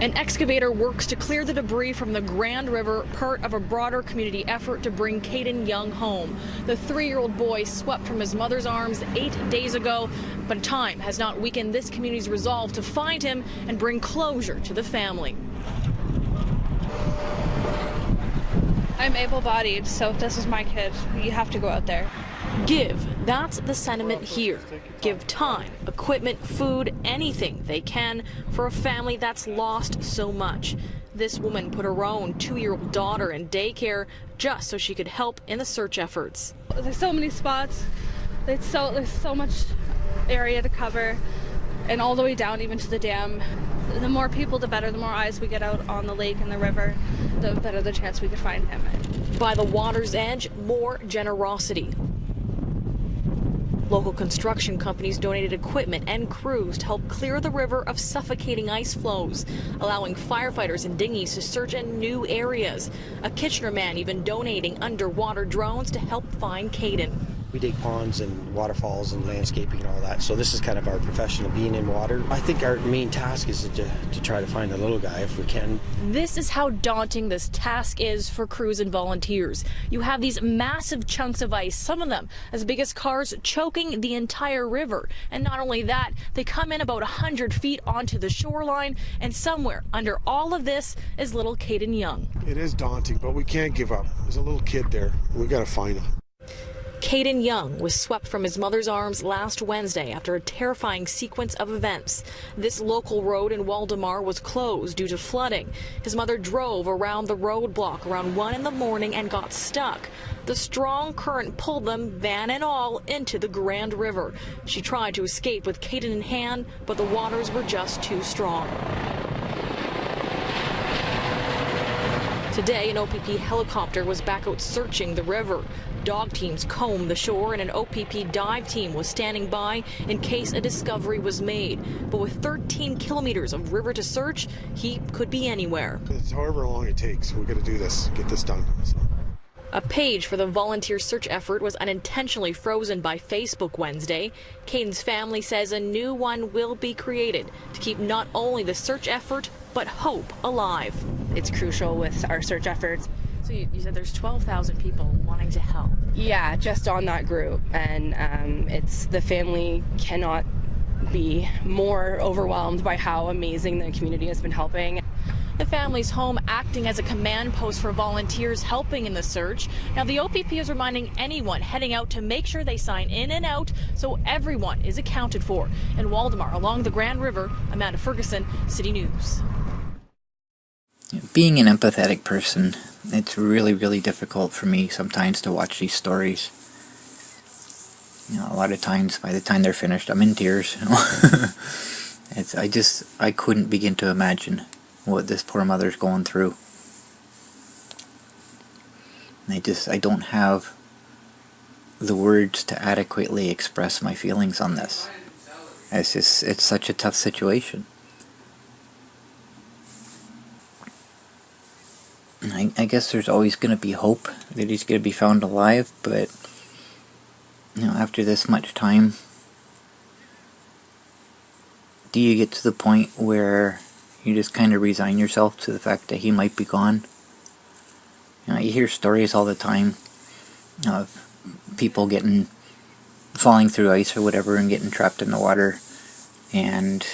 An excavator works to clear the debris from the Grand River, part of a broader community effort to bring Caden Young home. The 3-year-old boy swept from his mother's arms 8 days ago, but time has not weakened this community's resolve to find him and bring closure to the family. I'm able-bodied, so if this is my kid, you have to go out there. Give, that's the sentiment here. Give time, equipment, food, anything they can for a family that's lost so much. This woman put her own 2-year-old daughter in daycare just so she could help in the search efforts. There's so many spots, there's so much area to cover, and all the way down even to the dam. The more people, the better. The more eyes we get out on the lake and the river, the better the chance we could find him. By the water's edge, more generosity. Local construction companies donated equipment and crews to help clear the river of suffocating ice flows, allowing firefighters and dinghies to search in new areas. A Kitchener man even donating underwater drones to help find Caden. We dig ponds and waterfalls and landscaping and all that, so this is kind of our profession of being in water. I think our main task is to try to find the little guy if we can. This is how daunting this task is for crews and volunteers. You have these massive chunks of ice, some of them as big as cars, choking the entire river. And not only that, they come in about 100 feet onto the shoreline, and somewhere under all of this is little Caden Young. It is daunting, but we can't give up. There's a little kid there. We got to find him. Caden Young was swept from his mother's arms last Wednesday after a terrifying sequence of events. This local road in Waldemar was closed due to flooding. His mother drove around the roadblock around 1 in the morning and got stuck. The strong current pulled them, van and all, into the Grand River. She tried to escape with Caden in hand, but the waters were just too strong. Today, an OPP helicopter was back out searching the river. Dog teams combed the shore, and an OPP dive team was standing by in case a discovery was made. But with 13 kilometers of river to search, he could be anywhere. It's however long it takes. We've got to do this, get this done. So. A page for the volunteer search effort was unintentionally frozen by Facebook Wednesday. Caden's family says a new one will be created to keep not only the search effort, but hope alive. It's crucial with our search efforts. So you said there's 12,000 people wanting to help. Yeah, just on that group, and it's the family cannot be more overwhelmed by how amazing the community has been helping. The family's home acting as a command post for volunteers helping in the search. Now the OPP is reminding anyone heading out to make sure they sign in and out so everyone is accounted for. In Waldemar along the Grand River, Amanda Ferguson, City News. Being an empathetic person, it's really, really difficult for me sometimes to watch these stories. You know, a lot of times, by the time they're finished, I'm in tears. You know? I couldn't begin to imagine what this poor mother's going through. I don't have the words to adequately express my feelings on this. It's such a tough situation. I guess there's always going to be hope that he's going to be found alive, but you know, after this much time, do you get to the point where you just kind of resign yourself to the fact that he might be gone? You know, you hear stories all the time of people falling through ice or whatever and getting trapped in the water, and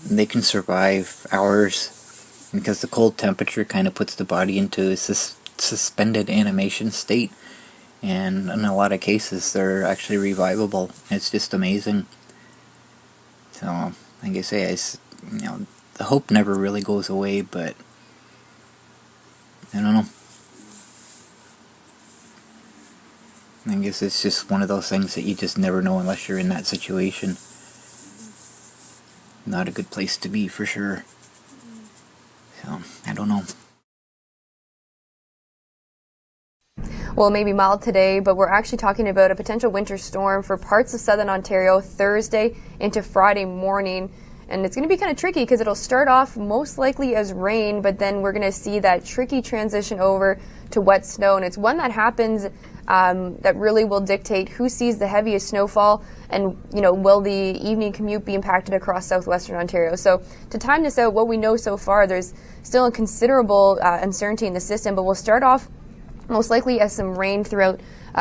they can survive hours because the cold temperature kind of puts the body into a suspended animation state, and in a lot of cases they're actually revivable. It's just amazing. So, like I say, you know, the hope never really goes away, but I don't know. I guess it's just one of those things that you just never know unless you're in that situation. Not a good place to be, for sure. So, I don't know. Well, it may be mild today, but we're actually talking about a potential winter storm for parts of southern Ontario Thursday into Friday morning. And it's going to be kind of tricky because it'll start off most likely as rain, but then we're going to see that tricky transition over to wet snow. And it's one that happens that really will dictate who sees the heaviest snowfall and, will the evening commute be impacted across southwestern Ontario. So to time this out, what we know so far, there's still a considerable uncertainty in the system, but we'll start off most likely as some rain throughout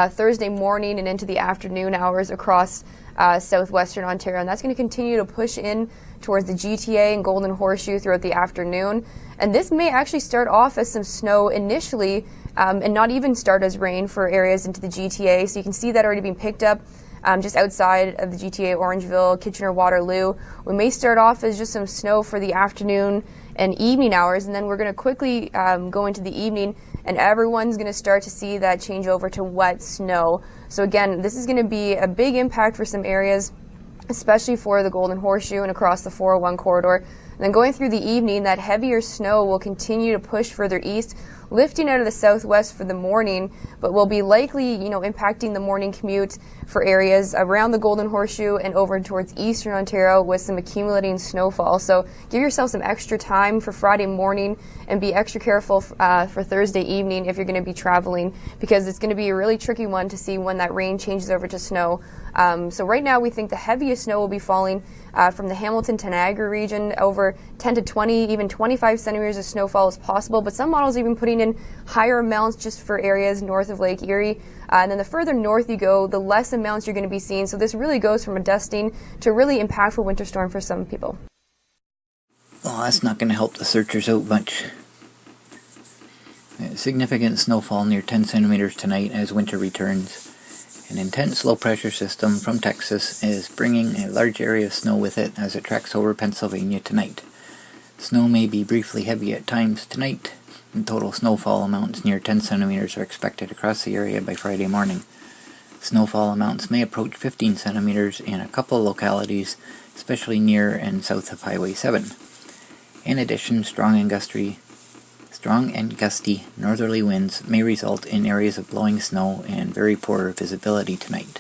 Thursday morning and into the afternoon hours across southwestern Ontario, and that's going to continue to push in towards the GTA and Golden Horseshoe throughout the afternoon. And this may actually start off as some snow initially and not even start as rain for areas into the GTA. So you can see that already being picked up just outside of the GTA, Orangeville, Kitchener-Waterloo. We may start off as just some snow for the afternoon and evening hours, and then we're going to quickly go into the evening, and everyone's going to start to see that change over to wet snow. So again, this is going to be a big impact for some areas, especially for the Golden Horseshoe and across the 401 corridor. And then going through the evening, that heavier snow will continue to push further east, lifting out of the southwest for the morning, but will be likely, impacting the morning commute for areas around the Golden Horseshoe and over towards eastern Ontario with some accumulating snowfall. So give yourself some extra time for Friday morning and be extra careful for Thursday evening if you're going to be traveling, because it's going to be a really tricky one to see when that rain changes over to snow. So right now we think the heaviest snow will be falling from the Hamilton to Niagara region. Over 10 to 20, even 25 centimeters of snowfall is possible, but some models are even putting in higher amounts just for areas north of Lake Erie. And then the further north you go, the less amounts you're going to be seeing. So this really goes from a dusting to a really impactful winter storm for some people. Well, that's not going to help the searchers out much. Significant snowfall near 10 centimeters tonight as winter returns. An intense low-pressure system from Texas is bringing a large area of snow with it as it tracks over Pennsylvania tonight. Snow may be briefly heavy at times tonight, and total snowfall amounts near 10 centimeters are expected across the area by Friday morning. Snowfall amounts may approach 15 centimeters in a couple localities, especially near and south of Highway 7. In addition, strong and gusty northerly winds may result in areas of blowing snow and very poor visibility tonight.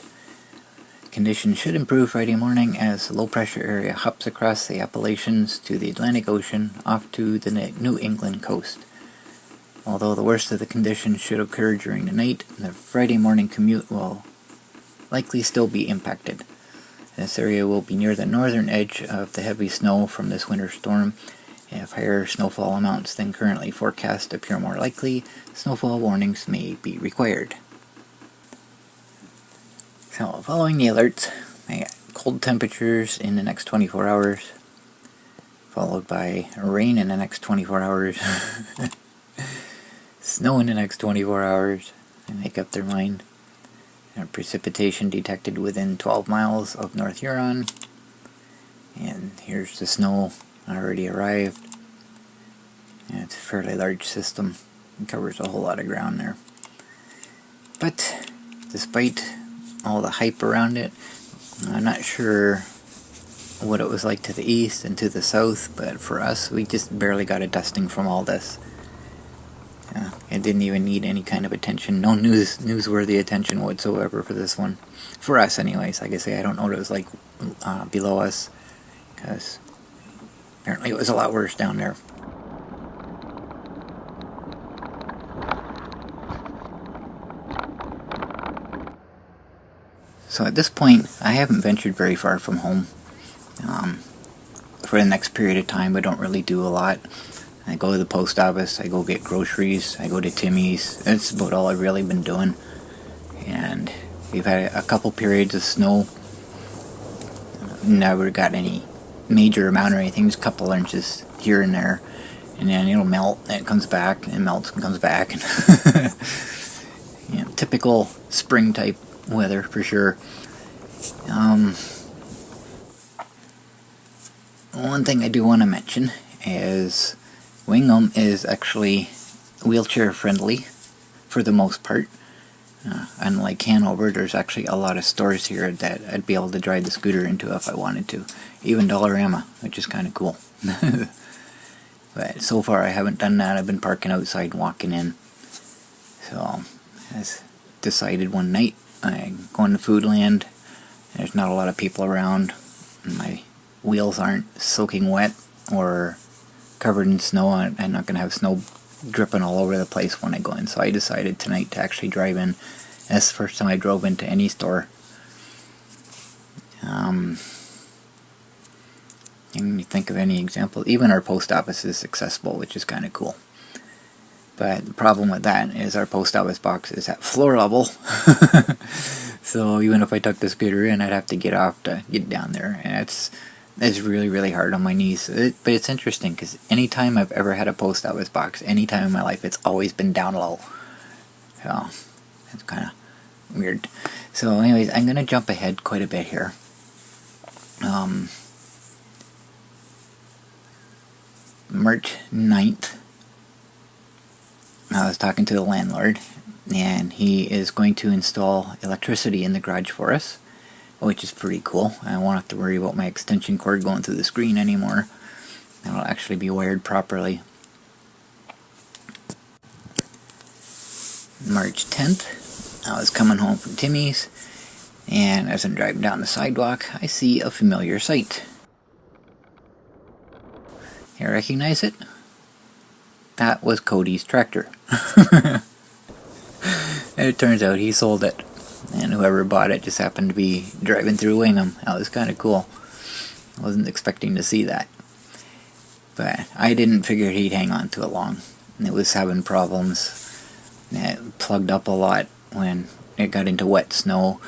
Conditions should improve Friday morning as the low-pressure area hops across the Appalachians to the Atlantic Ocean off to the New England coast. Although the worst of the conditions should occur during the night, the Friday morning commute will likely still be impacted. This area will be near the northern edge of the heavy snow from this winter storm. If higher snowfall amounts than currently forecast appear more likely, snowfall warnings may be required. So, following the alerts, I got cold temperatures in the next 24 hours, followed by rain in the next 24 hours, snow in the next 24 hours. They make up their mind. Precipitation detected within 12 miles of North Huron. And here's the snow already arrived. And it's a fairly large system. It covers a whole lot of ground there. But despite all the hype around it, I'm not sure what it was like to the east and to the south, but for us, we just barely got a dusting from all this. It didn't even need any kind of attention, no newsworthy attention whatsoever for this one. For us anyways. Like I say, I don't know what it was like below us, because apparently it was a lot worse down there. So at this point, I haven't ventured very far from home. For the next period of time, I don't really do a lot. I go to the post office, I go get groceries, I go to Timmy's. That's about all I've really been doing. And we've had a couple periods of snow. Never got any major amount or anything, just a couple inches here and there. And then it'll melt, and it comes back, and melts and comes back. Typical spring type weather for sure. One thing I do want to mention is Wingham is actually wheelchair friendly for the most part. Unlike Hanover, there's actually a lot of stores here that I'd be able to drive the scooter into if I wanted to. Even Dollarama, which is kind of cool. But so far I haven't done that. I've been parking outside and walking in. So I decided one night I'm going to Foodland. There's not a lot of people around. My wheels aren't soaking wet or covered in snow. I'm not going to have snow dripping all over the place when I go in. So I decided tonight to actually drive in That's the first time I drove into any store. Can you think of any example? Even our post office is accessible, which is kind of cool. But the problem with that is our post office box is at floor level. So even if I took the scooter in, I'd have to get off to get down there. And it's really, really hard on my knees. But it's interesting because anytime I've ever had a post office box, anytime in my life, it's always been down low. So it's kind of weird. So anyways, I'm going to jump ahead quite a bit here. March 9th, I was talking to the landlord, and he is going to install electricity in the garage for us, which is pretty cool. I won't have to worry about my extension cord going through the screen anymore. It'll actually be wired properly. March 10th, I was coming home from Timmy's, and as I'm driving down the sidewalk, I see a familiar sight. You recognize it? That was Cody's tractor. And it turns out he sold it, and whoever bought it just happened to be driving through Wingham. That was kind of cool. I wasn't expecting to see that, but I didn't figure he'd hang on to it long. It was having problems. It plugged up a lot when it got into wet snow.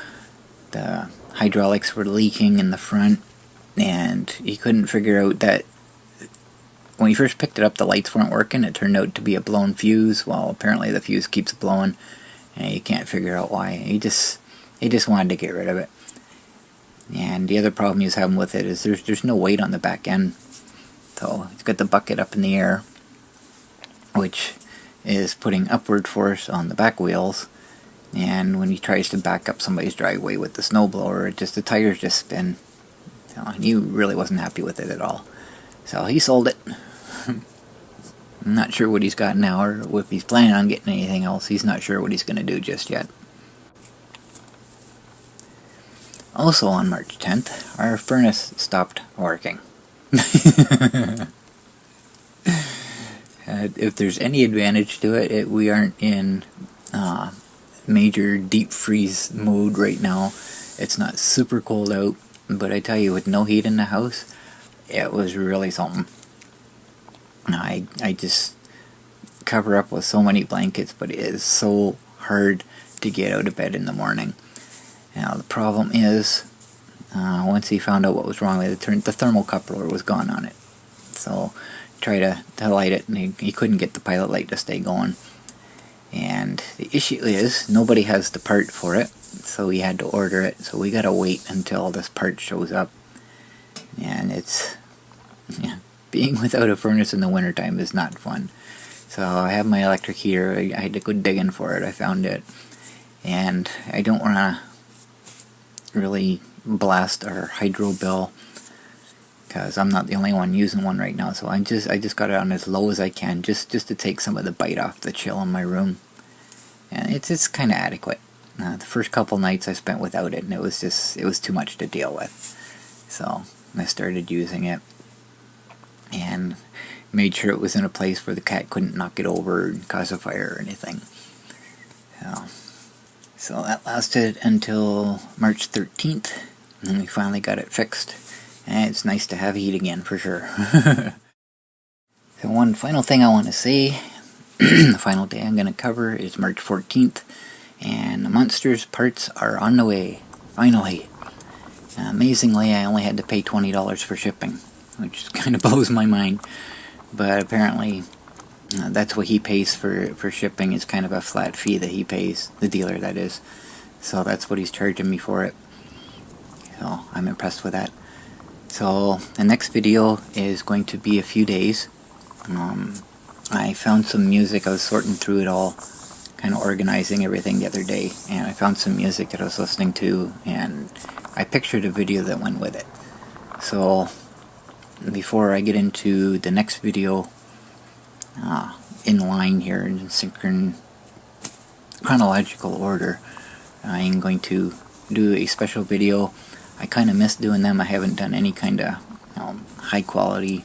The hydraulics were leaking in the front, and he couldn't figure out that when he first picked it up, the lights weren't working. It turned out to be a blown fuse. Well, apparently the fuse keeps blowing, and you can't figure out why. He just wanted to get rid of it. And the other problem he's having with it is there's no weight on the back end. So he's got the bucket up in the air, which is putting upward force on the back wheels. And when he tries to back up somebody's driveway with the snowblower, the tires just spin. So he really wasn't happy with it at all. So he sold it. I'm not sure what he's got now, or if he's planning on getting anything else. He's not sure what he's going to do just yet. Also on March 10th, our furnace stopped working. If there's any advantage to it, we aren't in major deep freeze mode right now. It's not super cold out, but I tell you, with no heat in the house, it was really something. I just cover up with so many blankets, but it is so hard to get out of bed in the morning. Now the problem is, once he found out what was wrong with it, the thermocouple was gone on it. So try to light it, and he couldn't get the pilot light to stay going. And the issue is, nobody has the part for it, so we had to order it. So we gotta wait until this part shows up. And being without a furnace in the wintertime is not fun. So I have my electric heater. I had to go digging for it. I found it. And I don't want to really blast our hydro bill, because I'm not the only one using one right now. So I just got it on as low as I can, just to take some of the bite off the chill in my room. And it's kind of adequate. The first couple nights I spent without it, and it was too much to deal with. So I started using it, and made sure it was in a place where the cat couldn't knock it over and cause a fire or anything. So that lasted until March 13th, and we finally got it fixed. And it's nice to have heat again, for sure. So one final thing I want to say, the final day I'm going to cover is March 14th, and the Monsters parts are on the way, finally. Amazingly, I only had to pay $20 for shipping, which kind of blows my mind. But apparently, that's what he pays for shipping. It's kind of a flat fee that he pays, the dealer that is. So that's what he's charging me for it. So I'm impressed with that. So the next video is going to be a few days. I found some music. I was sorting through it all, kind of organizing everything the other day, and I found some music that I was listening to, and I pictured a video that went with it. So before I get into the next video in line here in chronological order, I'm going to do a special video. I kind of miss doing them. I haven't done any kind of high quality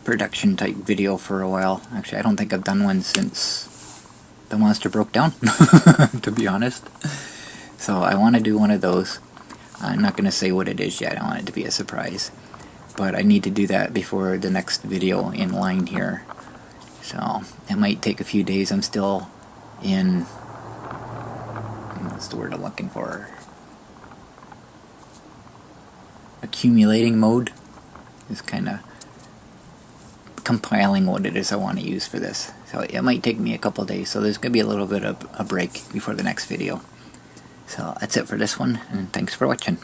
production type video for a while. Actually, I don't think I've done one since the monster broke down, to be honest. So I want to do one of those. I'm not going to say what it is yet. I want it to be a surprise. But I need to do that before the next video in line here. So it might take a few days. I'm still in, what's the word I'm looking for? Accumulating mode. Is kind of compiling what it is I want to use for this. So it might take me a couple days. So there's going to be a little bit of a break before the next video. So that's it for this one, and thanks for watching.